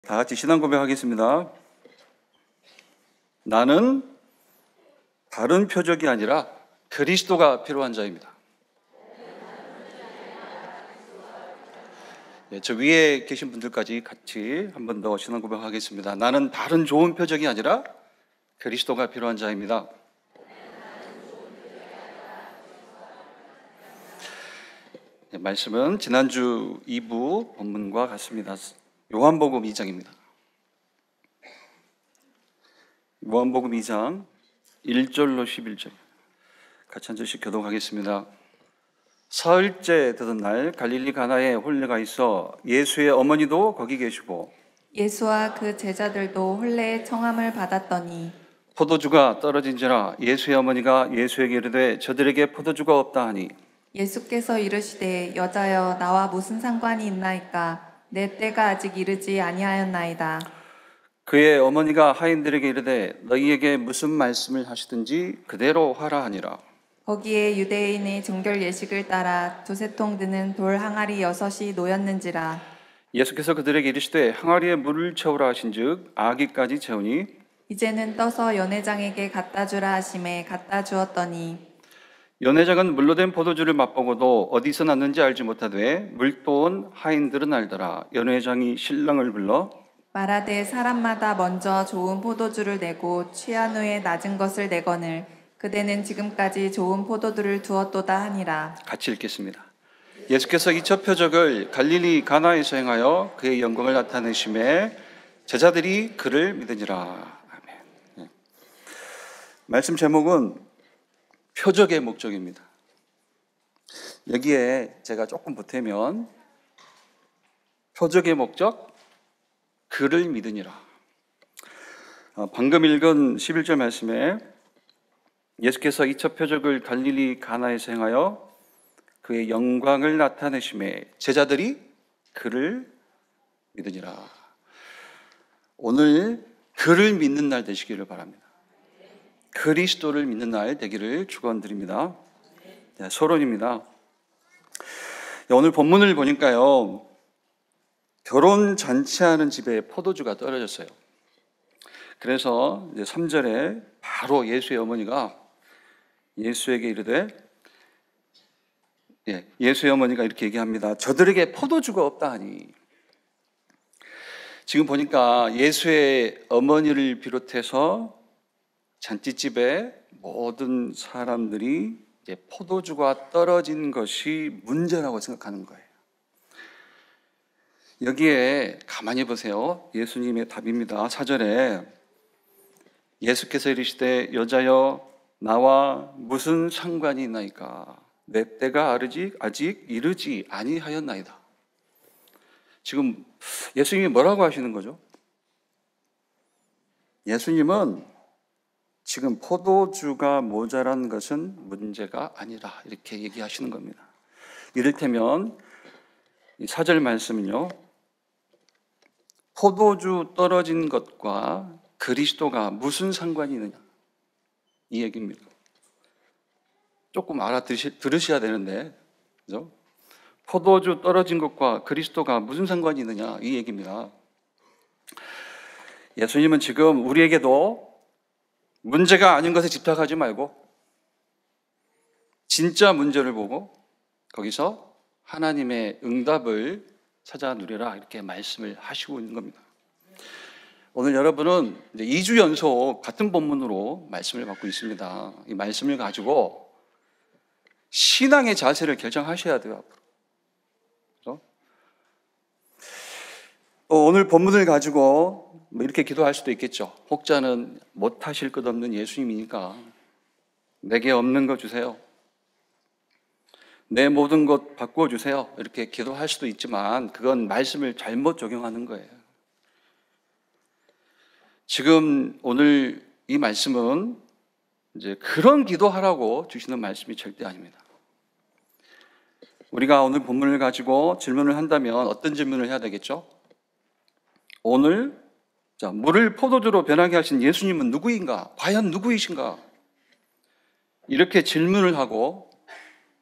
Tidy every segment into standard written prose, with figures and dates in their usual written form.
다 같이 신앙 고백하겠습니다. 나는 다른 표적이 아니라 그리스도가 필요한 자입니다. 저 위에 계신 분들까지 같이 한 번 더 신앙 고백하겠습니다. 나는 다른 좋은 표적이 아니라 그리스도가 필요한 자입니다. 말씀은 지난주 2부 본문과 같습니다. 요한복음 2장입니다. 요한복음 2장 1절로 11절 같이 한 절씩 교독하겠습니다. 사흘째 되던 날 갈릴리 가나에 혼례가 있어 예수의 어머니도 거기 계시고 예수와 그 제자들도 혼례의 청함을 받았더니 포도주가 떨어진지라 예수의 어머니가 예수에게 이르되 저들에게 포도주가 없다 하니 예수께서 이르시되 여자여 나와 무슨 상관이 있나이까 내 때가 아직 이르지 아니하였나이다. 그의 어머니가 하인들에게 이르되 너희에게 무슨 말씀을 하시든지 그대로 하라 하니라. 거기에 유대인의 정결 예식을 따라 두세 통 드는 돌 항아리 6이 놓였는지라. 예수께서 그들에게 이르시되 항아리에 물을 채우라 하신즉 아기까지 채우니 이제는 떠서 연회장에게 갖다 주라 하심에 갖다 주었더니 연회장은 물로 된 포도주를 맛보고도 어디서 났는지 알지 못하되 물도온 하인들은 알더라. 연회장이 신랑을 불러 말하되 사람마다 먼저 좋은 포도주를 내고 취한 후에 낮은 것을 내거늘 그대는 지금까지 좋은 포도주를 두었도다 하니라. 같이 읽겠습니다. 예수께서 이 첫 표적을 갈릴리 가나에서 행하여 그의 영광을 나타내심에 제자들이 그를 믿으니라. 아멘. 말씀 제목은 표적의 목적입니다. 여기에 제가 조금 보태면 표적의 목적, 그를 믿으니라. 방금 읽은 11절 말씀에 예수께서 이 첫 표적을 갈릴리 가나에서 행하여 그의 영광을 나타내심에 제자들이 그를 믿으니라. 오늘 그를 믿는 날 되시기를 바랍니다. 그리스도를 믿는 날 되기를 축원드립니다. 서론입니다. 오늘 본문을 보니까요, 결혼 잔치하는 집에 포도주가 떨어졌어요. 그래서 이제 3절에 바로 예수의 어머니가 예수에게 이르되, 예수의 어머니가 이렇게 얘기합니다. 저들에게 포도주가 없다 하니. 지금 보니까 예수의 어머니를 비롯해서 잔치집에 모든 사람들이 이제 포도주가 떨어진 것이 문제라고 생각하는 거예요. 여기에 가만히 보세요. 예수님의 답입니다. 4절에 예수께서 이르시되 여자여 나와 무슨 상관이 있나이까 내 때가 아직 이르지 아니하였나이다. 지금 예수님이 뭐라고 하시는 거죠? 예수님은 지금 포도주가 모자란 것은 문제가 아니라 이렇게 얘기하시는 겁니다. 이를테면 이 4절 말씀은요, 포도주 떨어진 것과 그리스도가 무슨 상관이 있느냐 이 얘기입니다. 조금 들으셔야 되는데, 그죠? 포도주 떨어진 것과 그리스도가 무슨 상관이 있느냐 이 얘기입니다. 예수님은 지금 우리에게도 문제가 아닌 것에 집착하지 말고 진짜 문제를 보고 거기서 하나님의 응답을 찾아 누리라 이렇게 말씀을 하시고 있는 겁니다. 오늘 여러분은 이제 2주 연속 같은 본문으로 말씀을 받고 있습니다. 이 말씀을 가지고 신앙의 자세를 결정하셔야 돼요. 앞으로. 그렇죠? 오늘 본문을 가지고 이렇게 기도할 수도 있겠죠. 혹자는 못하실 것 없는 예수님이니까 내게 없는 거 주세요. 내 모든 것 바꿔주세요. 이렇게 기도할 수도 있지만 그건 말씀을 잘못 적용하는 거예요. 지금 오늘 이 말씀은 이제 그런 기도하라고 주시는 말씀이 절대 아닙니다. 우리가 오늘 본문을 가지고 질문을 한다면 어떤 질문을 해야 되겠죠? 오늘 물을 포도주로 변하게 하신 예수님은 누구인가? 과연 누구이신가? 이렇게 질문을 하고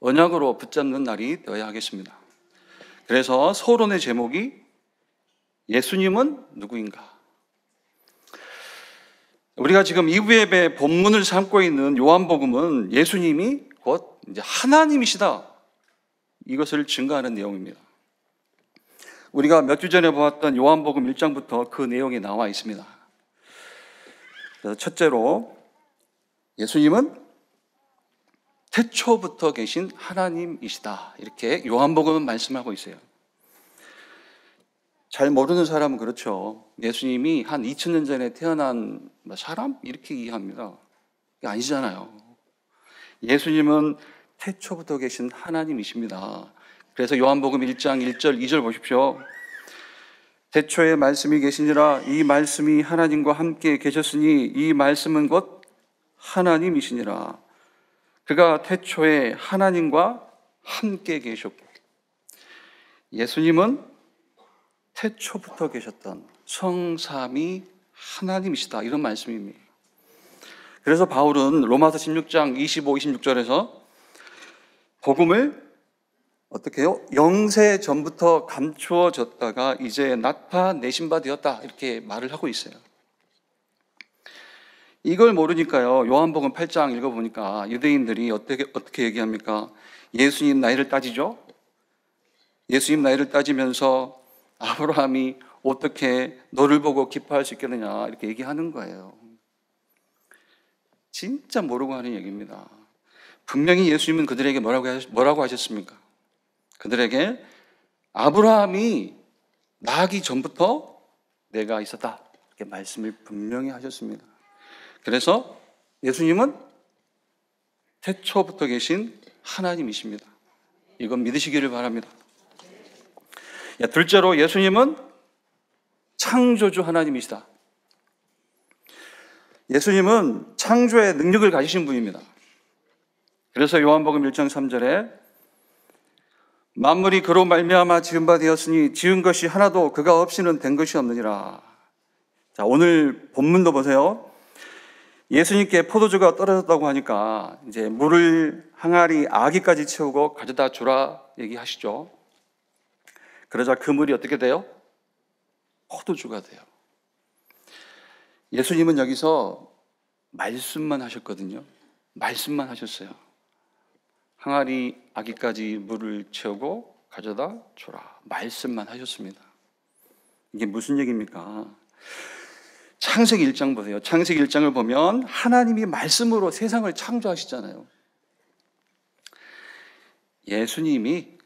언약으로 붙잡는 날이 되어야 하겠습니다. 그래서 서론의 제목이 예수님은 누구인가? 우리가 지금 2부 예배 본문을 삼고 있는 요한복음은 예수님이 곧 이제 하나님이시다, 이것을 증거하는 내용입니다. 우리가 몇 주 전에 보았던 요한복음 1장부터 그 내용이 나와 있습니다. 첫째로 예수님은 태초부터 계신 하나님이시다, 이렇게 요한복음은 말씀하고 있어요. 잘 모르는 사람은 그렇죠. 예수님이 한 2000년 전에 태어난 사람? 이렇게 이해합니다. 그게 아니잖아요. 예수님은 태초부터 계신 하나님이십니다. 그래서 요한복음 1장 1절 2절 보십시오. 태초에 말씀이 계시니라. 이 말씀이 하나님과 함께 계셨으니 이 말씀은 곧 하나님이시니라. 그가 태초에 하나님과 함께 계셨고, 예수님은 태초부터 계셨던 성삼위 하나님이시다, 이런 말씀입니다. 그래서 바울은 로마서 16장 25, 26절에서 복음을 어떻게 해요? 영세 전부터 감추어졌다가 이제 나타내신 바 되었다, 이렇게 말을 하고 있어요. 이걸 모르니까요, 요한복음 8장 읽어보니까 유대인들이 어떻게 얘기합니까? 예수님 나이를 따지죠? 예수님 나이를 따지면서 아브라함이 어떻게 너를 보고 기뻐할 수 있겠느냐, 이렇게 얘기하는 거예요. 진짜 모르고 하는 얘기입니다. 분명히 예수님은 그들에게 뭐라고 하셨습니까? 그들에게 아브라함이 나기 전부터 내가 있었다, 이렇게 말씀을 분명히 하셨습니다. 그래서 예수님은 태초부터 계신 하나님이십니다. 이건 믿으시기를 바랍니다. 둘째로 예수님은 창조주 하나님이시다. 예수님은 창조의 능력을 가지신 분입니다. 그래서 요한복음 1장 3절에 만물이 그로 말미암아 지은 바 되었으니 지은 것이 하나도 그가 없이는 된 것이 없느니라. 자, 오늘 본문도 보세요. 예수님께 포도주가 떨어졌다고 하니까 이제 물을 항아리 아기까지 채우고 가져다 주라 얘기하시죠. 그러자 그 물이 어떻게 돼요? 포도주가 돼요. 예수님은 여기서 말씀만 하셨거든요. 말씀만 하셨어요. 항아리 아기까지 물을 채우고 가져다 주라. 말씀만 하셨습니다. 이게 무슨 얘기입니까? 창세기 1장 보세요. 창세기 1장을 보면 하나님이 말씀으로 세상을 창조하시잖아요. 예수님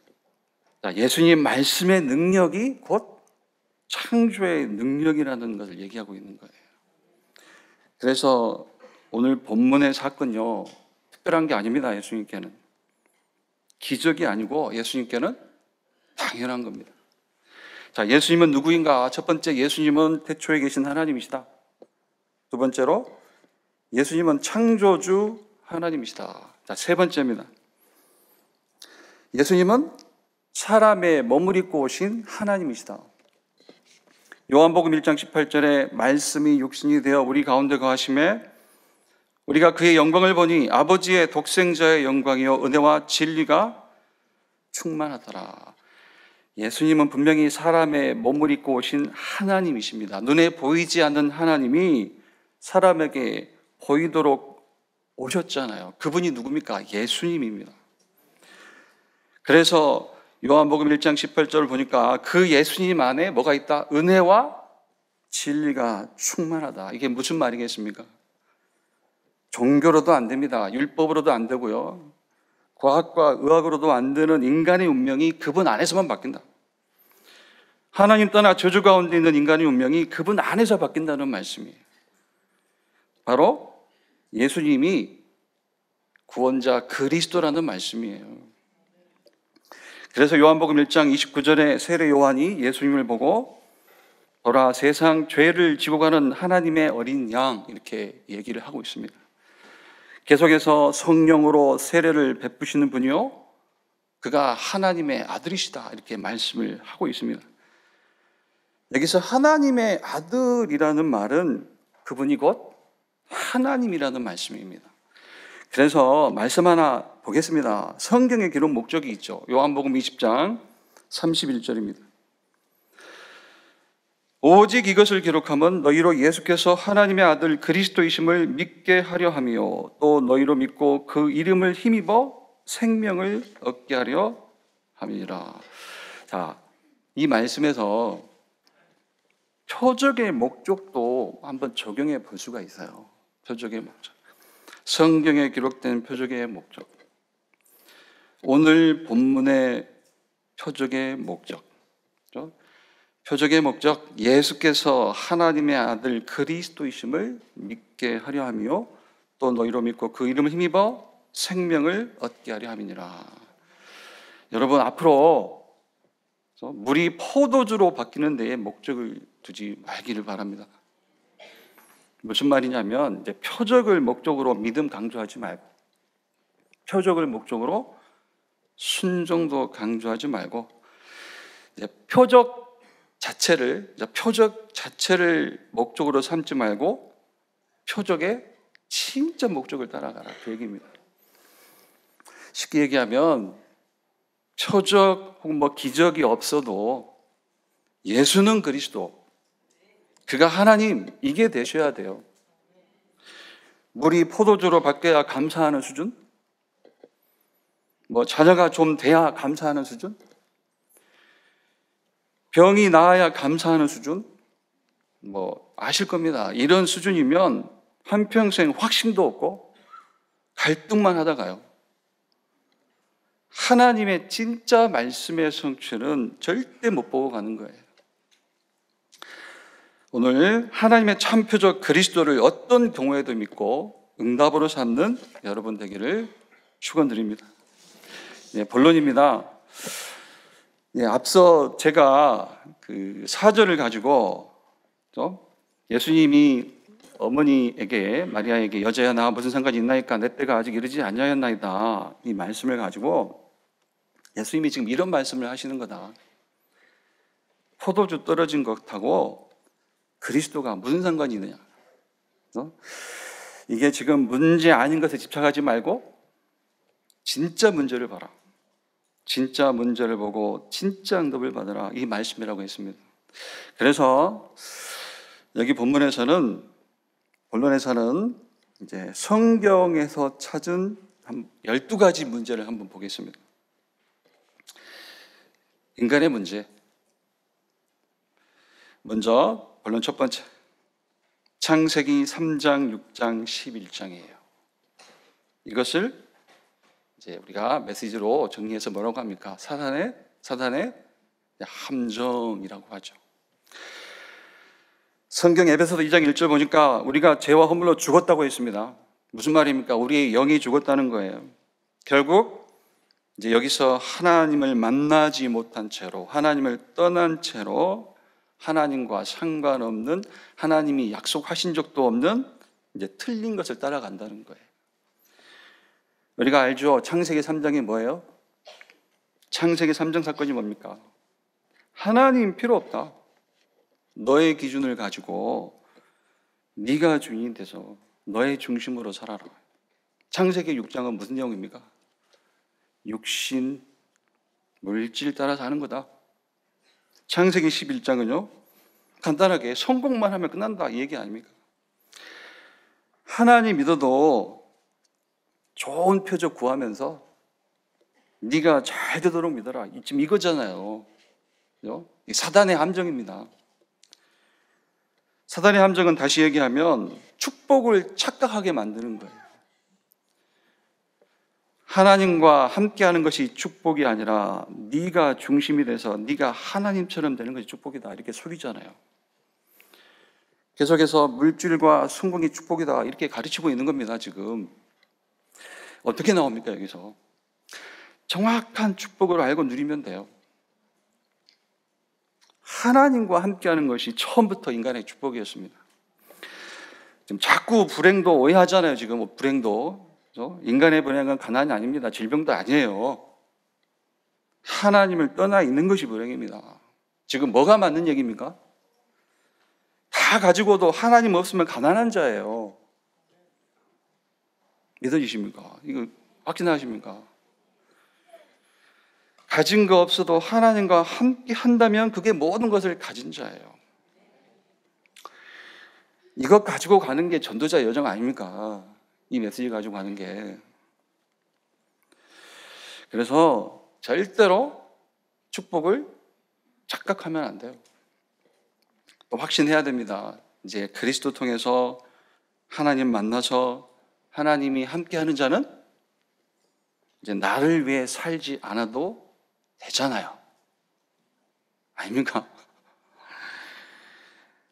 말씀의 능력이 곧 창조의 능력이라는 것을 얘기하고 있는 거예요. 그래서 오늘 본문의 사건요, 특별한 게 아닙니다. 예수님께는 기적이 아니고 예수님께는 당연한 겁니다. 자, 예수님은 누구인가? 첫 번째, 예수님은 태초에 계신 하나님이시다. 두 번째로, 예수님은 창조주 하나님이시다. 자, 세 번째입니다. 예수님은 사람의 몸을 입고 오신 하나님이시다. 요한복음 1장 18절에 말씀이 육신이 되어 우리 가운데 거하심에 우리가 그의 영광을 보니 아버지의 독생자의 영광이요 은혜와 진리가 충만하더라. 예수님은 분명히 사람의 몸을 입고 오신 하나님이십니다. 눈에 보이지 않는 하나님이 사람에게 보이도록 오셨잖아요. 그분이 누굽니까? 예수님입니다. 그래서 요한복음 1장 18절을 보니까 그 예수님 안에 뭐가 있다? 은혜와 진리가 충만하다. 이게 무슨 말이겠습니까? 종교로도 안 됩니다. 율법으로도 안 되고요. 과학과 의학으로도 안 되는 인간의 운명이 그분 안에서만 바뀐다. 하나님 떠나 저주 가운데 있는 인간의 운명이 그분 안에서 바뀐다는 말씀이에요. 바로 예수님이 구원자 그리스도라는 말씀이에요. 그래서 요한복음 1장 29절에 세례 요한이 예수님을 보고 보라 세상 죄를 지고 가는 하나님의 어린 양, 이렇게 얘기를 하고 있습니다. 계속해서 성령으로 세례를 베푸시는 분이요 그가 하나님의 아들이시다, 이렇게 말씀을 하고 있습니다. 여기서 하나님의 아들이라는 말은 그분이 곧 하나님이라는 말씀입니다. 그래서 말씀 하나 보겠습니다. 성경에 기록 목적이 있죠. 요한복음 20장 31절입니다. 오직 이것을 기록함은 너희로 예수께서 하나님의 아들 그리스도이심을 믿게 하려 함이요 또 너희로 믿고 그 이름을 힘입어 생명을 얻게 하려 함이라. 자, 이 말씀에서 표적의 목적도 한번 적용해 볼 수가 있어요. 표적의 목적. 성경에 기록된 표적의 목적. 오늘 본문의 표적의 목적. 표적의 목적, 예수께서 하나님의 아들 그리스도이심을 믿게 하려 하며 또 너희로 믿고 그 이름을 힘입어 생명을 얻게 하려 함이니라. 여러분, 앞으로 물이 포도주로 바뀌는 데에 목적을 두지 말기를 바랍니다. 무슨 말이냐면 이제 표적을 목적으로 믿음 강조하지 말고 표적을 목적으로 순종도 강조하지 말고 이제 표적 자체를 목적으로 삼지 말고 표적의 진짜 목적을 따라가라, 그 얘기입니다. 쉽게 얘기하면 표적 혹은 기적이 없어도 예수는 그리스도, 그가 하나님, 이게 되셔야 돼요. 물이 포도주로 바뀌어야 감사하는 수준? 자녀가 좀 돼야 감사하는 수준? 병이 나아야 감사하는 수준? 아실 겁니다. 이런 수준이면 한평생 확신도 없고 갈등만 하다가요. 하나님의 진짜 말씀의 성취는 절대 못 보고 가는 거예요. 오늘 하나님의 참 표적 그리스도를 어떤 경우에도 믿고 응답으로 삼는 여러분 되기를 축원드립니다. 본론입니다. 앞서 제가 그 사절을 가지고 예수님이 어머니에게, 마리아에게 여자야 나 무슨 상관이 있나이까 내 때가 아직 이르지 아니하였나이다, 이 말씀을 가지고 예수님이 지금 이런 말씀을 하시는 거다. 포도주 떨어진 것하고 그리스도가 무슨 상관이 있느냐. 이게 지금 문제 아닌 것에 집착하지 말고 진짜 문제를 봐라. 진짜 문제를 보고 진짜 응답을 받으라, 이 말씀이라고 했습니다. 그래서 여기 본론에서는 이제 성경에서 찾은 12가지 문제를 한번 보겠습니다. 인간의 문제. 먼저 본론 첫 번째, 창세기 3장, 6장, 11장이에요. 이것을 이제 우리가 메시지로 정리해서 뭐라고 합니까? 사단의 함정이라고 하죠. 성경 에베소서 2장 1절 보니까 우리가 죄와 허물로 죽었다고 했습니다. 무슨 말입니까? 우리의 영이 죽었다는 거예요. 결국 이제 여기서 하나님을 만나지 못한 채로, 하나님을 떠난 채로, 하나님과 상관없는, 하나님이 약속하신 적도 없는 이제 틀린 것을 따라간다는 거예요. 우리가 알죠? 창세기 3장이 뭐예요? 창세기 3장 사건이 뭡니까? 하나님 필요 없다. 너의 기준을 가지고 네가 주인이 돼서 너의 중심으로 살아라. 창세기 6장은 무슨 내용입니까? 육신, 물질 따라 사는 거다. 창세기 11장은요, 간단하게 성공만 하면 끝난다, 이 얘기 아닙니까? 하나님 믿어도 좋은 표적 구하면서 네가 잘 되도록 믿어라, 지금 이거잖아요. 사단의 함정입니다. 사단의 함정은 다시 얘기하면 축복을 착각하게 만드는 거예요. 하나님과 함께하는 것이 축복이 아니라 네가 중심이 돼서 네가 하나님처럼 되는 것이 축복이다, 이렇게 속이잖아요. 계속해서 물질과 성공이 축복이다, 이렇게 가르치고 있는 겁니다. 지금 어떻게 나옵니까? 여기서 정확한 축복을 알고 누리면 돼요. 하나님과 함께하는 것이 처음부터 인간의 축복이었습니다. 지금 자꾸 불행도 오해하잖아요. 지금 불행도, 그렇죠? 인간의 불행은 가난이 아닙니다. 질병도 아니에요. 하나님을 떠나 있는 것이 불행입니다. 지금 뭐가 맞는 얘기입니까? 다 가지고도 하나님 없으면 가난한 자예요. 믿어지십니까? 이거 확신하십니까? 가진 거 없어도 하나님과 함께 한다면 그게 모든 것을 가진 자예요. 이것 가지고 가는 게 전도자 여정 아닙니까? 이 메시지 가지고 가는 게. 그래서 절대로 축복을 착각하면 안 돼요. 또 확신해야 됩니다. 이제 그리스도 통해서 하나님 만나서 하나님이 함께하는 자는 이제 나를 위해 살지 않아도 되잖아요. 아닙니까?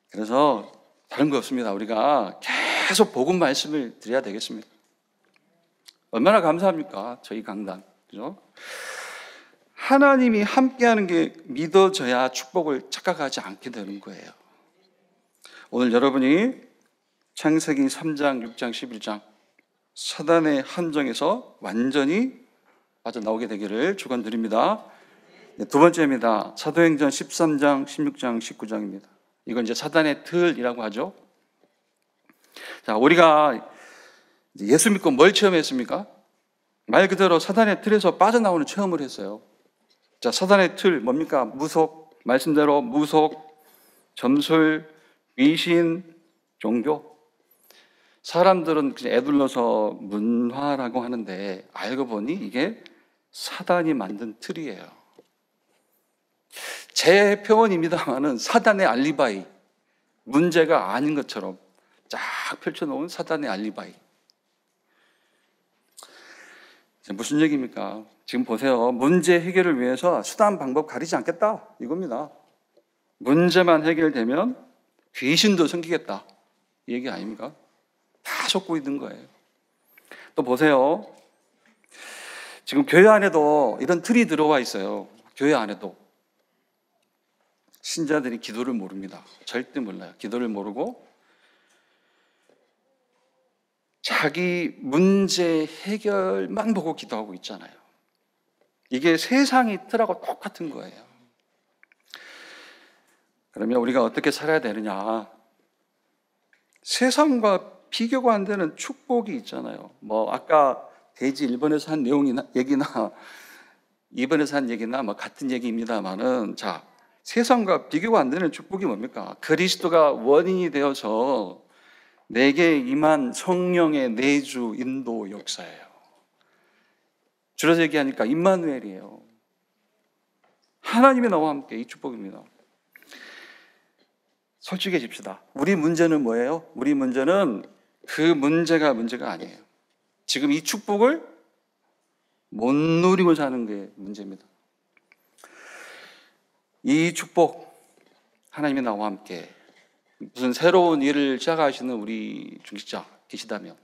그래서 다른 거 없습니다. 우리가 계속 복음 말씀을 드려야 되겠습니다. 얼마나 감사합니까? 저희 강단. 그죠? 하나님이 함께하는 게 믿어져야 축복을 착각하지 않게 되는 거예요. 오늘 여러분이 창세기 3장, 6장, 11장 사단의 함정에서 완전히 빠져나오게 되기를 축원드립니다. 두 번째입니다. 사도행전 13장, 16장, 19장입니다. 이건 이제 사단의 틀이라고 하죠. 자, 우리가 예수 믿고 뭘 체험했습니까? 말 그대로 사단의 틀에서 빠져나오는 체험을 했어요. 자, 사단의 틀 뭡니까? 무속, 말씀대로 무속, 점술, 귀신, 종교. 사람들은 그냥 애둘러서 문화라고 하는데 알고 보니 이게 사단이 만든 틀이에요. 제 표현입니다만은 사단의 알리바이, 문제가 아닌 것처럼 쫙 펼쳐놓은 사단의 알리바이. 무슨 얘기입니까? 지금 보세요. 문제 해결을 위해서 수단 방법 가리지 않겠다 이겁니다. 문제만 해결되면 귀신도 생기겠다 이 얘기 아닙니까? 다 속고 있는 거예요. 또 보세요. 지금 교회 안에도 이런 틀이 들어와 있어요. 교회 안에도 신자들이 기도를 모릅니다. 절대 몰라요. 기도를 모르고 자기 문제 해결만 보고 기도하고 있잖아요. 이게 세상이 틀하고 똑같은 거예요. 그러면 우리가 어떻게 살아야 되느냐? 세상과 비교가 안 되는 축복이 있잖아요. 뭐 아까 대지 1번에서 한 내용이나 얘기나 2번에서 한 얘기나 뭐 같은 얘기입니다만은 자, 세상과 비교가 안 되는 축복이 뭡니까? 그리스도가 원인이 되어서 내게 임한 성령의 내주 인도 역사예요. 줄여서 얘기하니까 임마누엘이에요. 하나님이 나와 함께 이 축복입니다. 솔직해집시다. 우리 문제는 뭐예요? 우리 문제는 그 문제가 아니에요. 지금 이 축복을 못 누리고 사는 게 문제입니다. 이 축복, 하나님이 나와 함께 무슨 새로운 일을 시작하시는 우리 중직자 계시다면,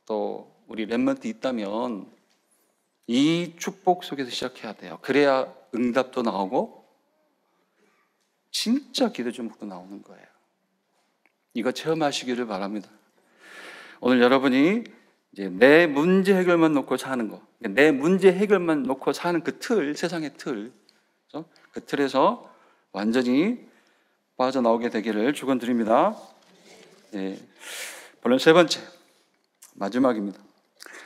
또 우리 렘넌트 있다면 이 축복 속에서 시작해야 돼요. 그래야 응답도 나오고 진짜 기도 제목도 나오는 거예요. 이거 체험하시기를 바랍니다. 오늘 여러분이 이제 내 문제 해결만 놓고 사는 거, 내 문제 해결만 놓고 사는 그 틀, 세상의 틀, 그 틀에서 완전히 빠져나오게 되기를 축원드립니다. 네. 본론 세 번째, 마지막입니다.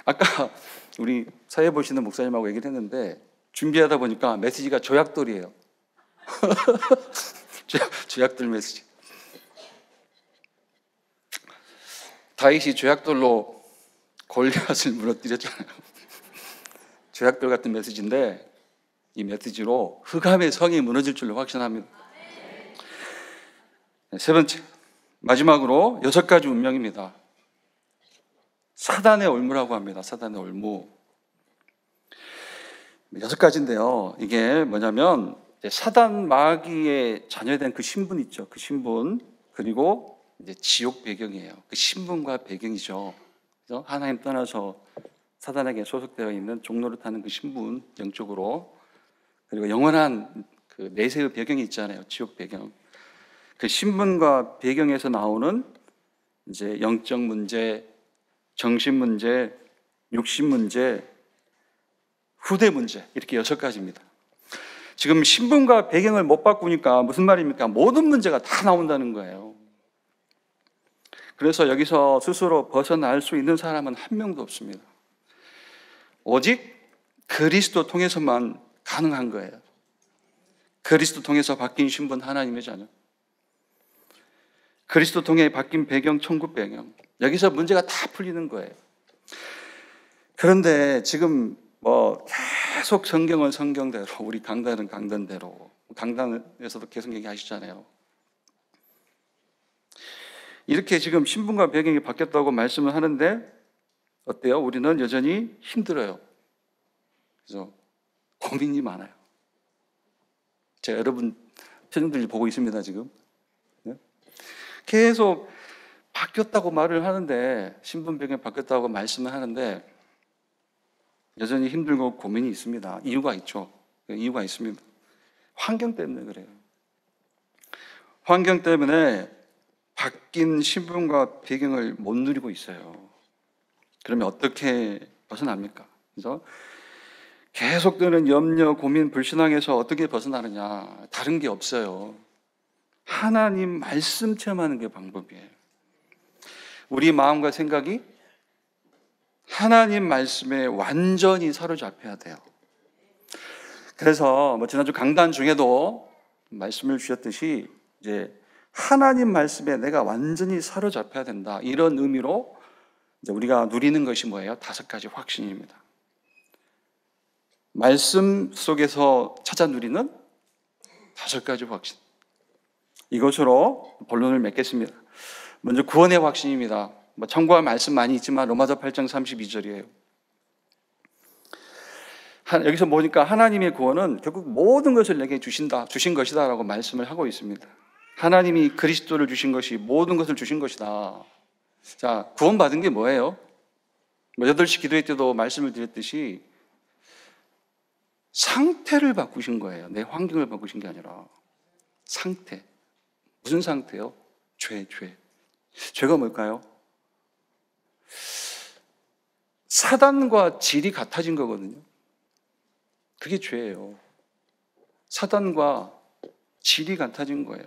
아까 우리 사회 보시는 목사님하고 얘기를 했는데 준비하다 보니까 메시지가 조약돌이에요. 조약돌 메시지. 다윗이 조약돌로 골리앗을 무너뜨렸잖아요. 조약돌 같은 메시지인데 이 메시지로 흑암의 성이 무너질 줄로 확신합니다. 세 번째, 마지막으로 6가지 운명입니다. 사단의 올무라고 합니다. 사단의 올무. 6가지인데요. 이게 뭐냐면 사단 마귀의 자녀된 그 신분 있죠. 그 신분, 그리고 이제 지옥 배경이에요. 그 신분과 배경이죠. 그래서 하나님 떠나서 사단에게 소속되어 있는 종로를 타는 그 신분, 영적으로, 그리고 영원한 그 내세의 배경이 있잖아요. 지옥 배경. 그 신분과 배경에서 나오는 이제 영적 문제, 정신 문제, 육신 문제, 후대 문제, 이렇게 6가지입니다. 지금 신분과 배경을 못 바꾸니까 무슨 말입니까? 모든 문제가 다 나온다는 거예요. 그래서 여기서 스스로 벗어날 수 있는 사람은 한 명도 없습니다. 오직 그리스도 통해서만 가능한 거예요. 그리스도 통해서 바뀐 신분, 하나님의 자녀. 그리스도 통해 바뀐 배경, 천국 배경. 여기서 문제가 다 풀리는 거예요. 그런데 지금 계속 성경은 성경대로, 우리 강단은 강단대로, 강단에서도 계속 얘기하시잖아요. 이렇게 지금 신분과 배경이 바뀌었다고 말씀을 하는데 어때요? 우리는 여전히 힘들어요. 그래서 고민이 많아요. 제가 여러분 표정들 보고 있습니다, 지금. 계속 바뀌었다고 말을 하는데, 신분 배경이 바뀌었다고 말씀을 하는데 여전히 힘들고 고민이 있습니다. 이유가 있죠. 이유가 있습니다. 환경 때문에 그래요. 환경 때문에 바뀐 신분과 배경을 못 누리고 있어요. 그러면 어떻게 벗어납니까? 그래서 계속되는 염려, 고민, 불신앙에서 어떻게 벗어나느냐? 다른 게 없어요. 하나님 말씀 체험하는 게 방법이에요. 우리 마음과 생각이 하나님 말씀에 완전히 사로잡혀야 돼요. 그래서 지난주 강단 중에도 말씀을 주셨듯이 이제 하나님 말씀에 내가 완전히 사로잡혀야 된다. 이런 의미로 이제 우리가 누리는 것이 뭐예요? 5가지 확신입니다. 말씀 속에서 찾아 누리는 5가지 확신. 이것으로 본론을 맺겠습니다. 먼저 구원의 확신입니다. 참고할 말씀 많이 있지만 로마서 8장 32절이에요. 여기서 보니까 하나님의 구원은 결국 모든 것을 내게 주신 것이다 라고 말씀을 하고 있습니다. 하나님이 그리스도를 주신 것이 모든 것을 주신 것이다. 자, 구원받은 게 뭐예요? 8시 기도회 때도 말씀을 드렸듯이 상태를 바꾸신 거예요. 내 환경을 바꾸신 게 아니라 상태. 무슨 상태요? 죄. 죄가 뭘까요? 사단과 질이 같아진 거거든요. 그게 죄예요. 사단과 질이 같아진 거예요.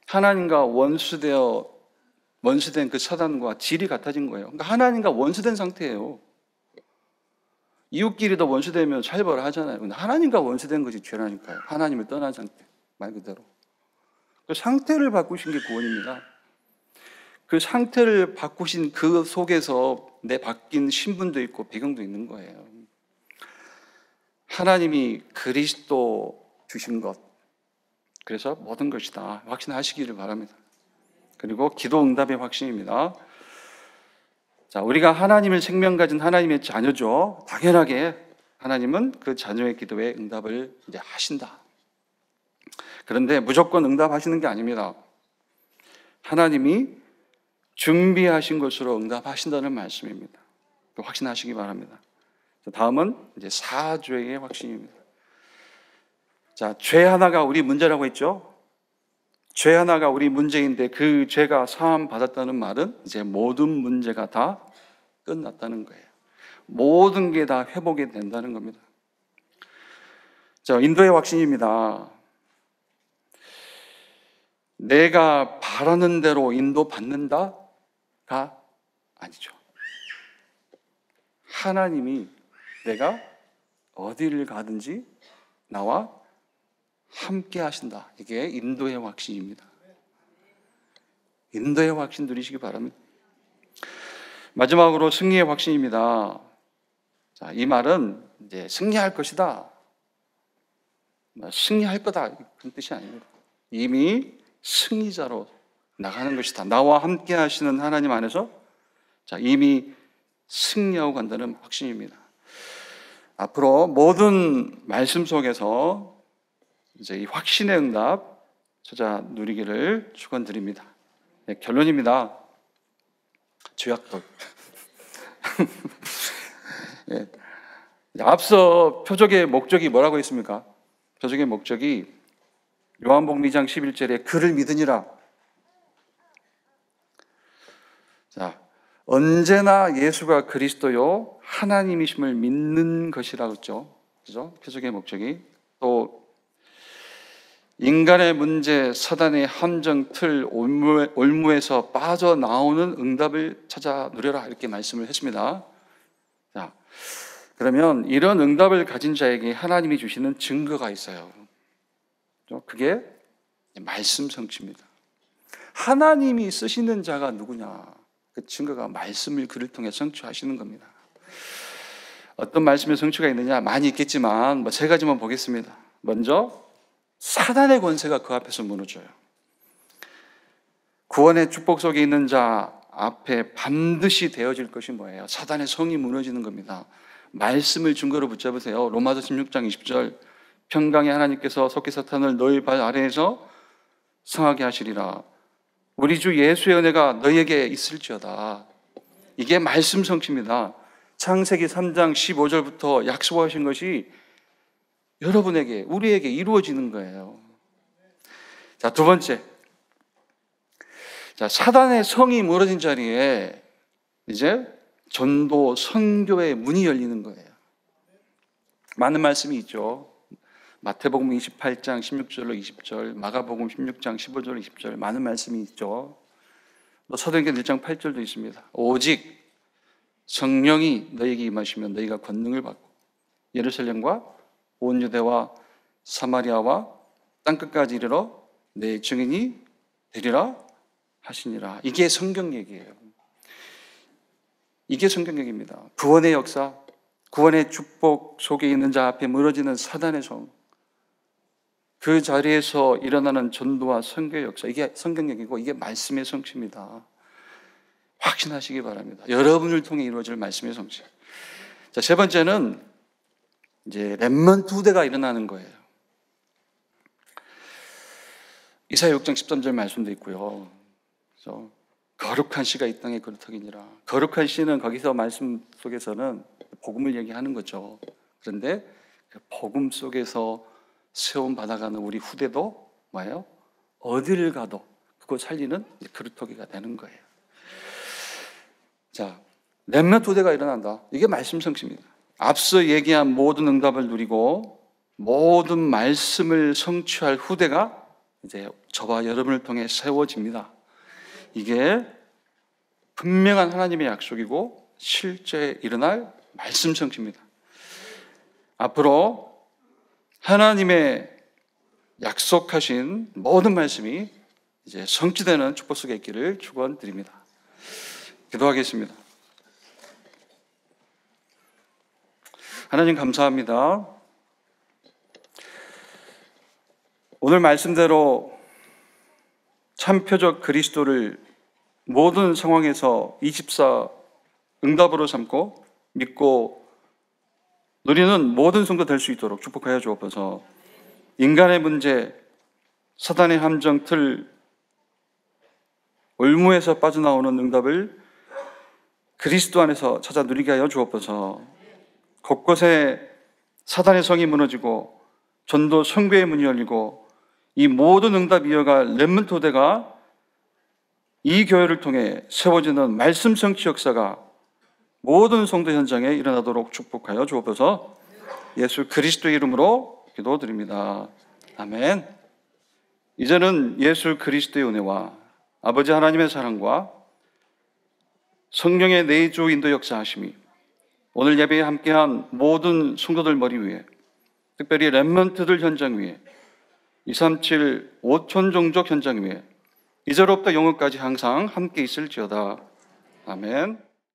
하나님과 원수된 그 사단과 질이 같아진 거예요. 그러니까 하나님과 원수된 상태예요. 이웃끼리도 원수되면 살벌 하잖아요. 근데 하나님과 원수된 것이 죄라니까요. 하나님을 떠난 상태, 말 그대로. 그 상태를 바꾸신 게 구원입니다. 그 상태를 바꾸신 그 속에서 내 바뀐 신분도 있고 배경도 있는 거예요. 하나님이 그리스도 주신 것, 그래서 모든 것이다 확신하시기를 바랍니다. 그리고 기도 응답의 확신입니다. 자, 우리가 하나님을 생명 가진 하나님의 자녀죠. 당연하게 하나님은 그 자녀의 기도에 응답을 이제 하신다. 그런데 무조건 응답하시는 게 아닙니다. 하나님이 준비하신 것으로 응답하신다는 말씀입니다. 확신하시기 바랍니다. 다음은 이제 사죄의 확신입니다. 자, 죄 하나가 우리 문제라고 했죠? 죄 하나가 우리 문제인데 그 죄가 사함 받았다는 말은 이제 모든 문제가 다 끝났다는 거예요. 모든 게 다 회복이 된다는 겁니다. 자, 인도의 확신입니다. 내가 바라는 대로 인도 받는다가 아니죠. 하나님이 내가 어디를 가든지 나와 함께 하신다. 이게 인도의 확신입니다. 인도의 확신 누리시기 바랍니다. 마지막으로 승리의 확신입니다. 자, 이 말은 이제 승리할 것이다. 승리할 거다. 그런 뜻이 아닙니다. 이미 승리자로 나가는 것이다. 나와 함께 하시는 하나님 안에서 자, 이미 승리하고 간다는 확신입니다. 앞으로 모든 말씀 속에서 이제 이 확신의 응답 찾아 누리기를 축원드립니다. 네, 결론입니다. 죄악돌. 네. 앞서 표적의 목적이 뭐라고 했습니까? 표적의 목적이 요한복음 2장 11절에 그를 믿으니라. 자, 언제나 예수가 그리스도요 하나님이심을 믿는 것이라고 했죠. 그죠? 표적의 목적이. 또 인간의 문제, 사단의 함정, 틀, 올무에서 빠져나오는 응답을 찾아 누려라 이렇게 말씀을 했습니다. 자, 그러면 이런 응답을 가진 자에게 하나님이 주시는 증거가 있어요. 그게 말씀 성취입니다. 하나님이 쓰시는 자가 누구냐? 그 증거가 말씀을 그를 통해 성취하시는 겁니다. 어떤 말씀의 성취가 있느냐? 많이 있겠지만 세 가지만 보겠습니다. 먼저 사단의 권세가 그 앞에서 무너져요. 구원의 축복 속에 있는 자 앞에 반드시 되어질 것이 뭐예요? 사단의 성이 무너지는 겁니다. 말씀을 증거로 붙잡으세요. 로마서 16장 20절, 평강의 하나님께서 속히 사탄을 너희 발 아래에서 상하게 하시리라. 우리 주 예수의 은혜가 너희에게 있을지어다. 이게 말씀 성취입니다. 창세기 3장 15절부터 약속하신 것이 여러분에게, 우리에게 이루어지는 거예요. 자, 두 번째. 자, 사단의 성이 무너진 자리에 이제 전도, 선교의 문이 열리는 거예요. 많은 말씀이 있죠. 마태복음 28장 16절로 20절, 마가복음 16장 15절로 20절, 많은 말씀이 있죠. 사도행전 1장 8절도 있습니다. 오직 성령이 너희에게 임하시면 너희가 권능을 받고 예루살렘과 온 유대와 사마리아와 땅끝까지 이르러 내 증인이 되리라 하시니라. 이게 성경 얘기예요. 이게 성경 얘기입니다. 구원의 역사, 구원의 축복 속에 있는 자 앞에 무너지는 사단의 성, 그 자리에서 일어나는 전도와 선교의 역사, 이게 성경 얘기고 이게 말씀의 성취입니다. 확신하시기 바랍니다. 여러분을 통해 이루어질 말씀의 성취. 자, 세 번째는 이제 렘넌트 후대가 일어나는 거예요. 이사야 6장 13절 말씀도 있고요. 그래서 거룩한 씨가 이 땅에 그루터기니라. 거룩한 씨는 거기서 말씀 속에서는 복음을 얘기하는 거죠. 그런데 그 복음 속에서 세움 받아가는 우리 후대도 뭐예요? 어디를 가도 그거 살리는 그루터기가 되는 거예요. 자, 렘넌트 후대가 일어난다. 이게 말씀 성취입니다. 앞서 얘기한 모든 응답을 누리고 모든 말씀을 성취할 후대가 이제 저와 여러분을 통해 세워집니다. 이게 분명한 하나님의 약속이고 실제 일어날 말씀 성취입니다. 앞으로 하나님의 약속하신 모든 말씀이 이제 성취되는 축복 속에 있기를 축원드립니다. 기도하겠습니다. 하나님 감사합니다. 오늘 말씀대로 참표적 그리스도를 모든 상황에서 24 응답으로 삼고 믿고 누리는 모든 성도 될 수 있도록 축복하여 주옵소서. 인간의 문제, 사단의 함정 틀, 올무에서 빠져나오는 응답을 그리스도 안에서 찾아 누리게 하여 주옵소서. 곳곳에 사단의 성이 무너지고 전도 선교의 문이 열리고 이 모든 응답 이어갈 렘넌트 후대가 이 교회를 통해 세워지는 말씀 성취 역사가 모든 성도 현장에 일어나도록 축복하여 주옵소서. 예수 그리스도의 이름으로 기도드립니다. 아멘. 이제는 예수 그리스도의 은혜와 아버지 하나님의 사랑과 성령의 내주 인도 역사하심이 오늘 예배에 함께한 모든 성도들 머리 위에, 특별히 렘넌트들 현장 위에, 237 5천 종족 현장 위에 이제로부터 영원까지 항상 함께 있을지어다. 아멘.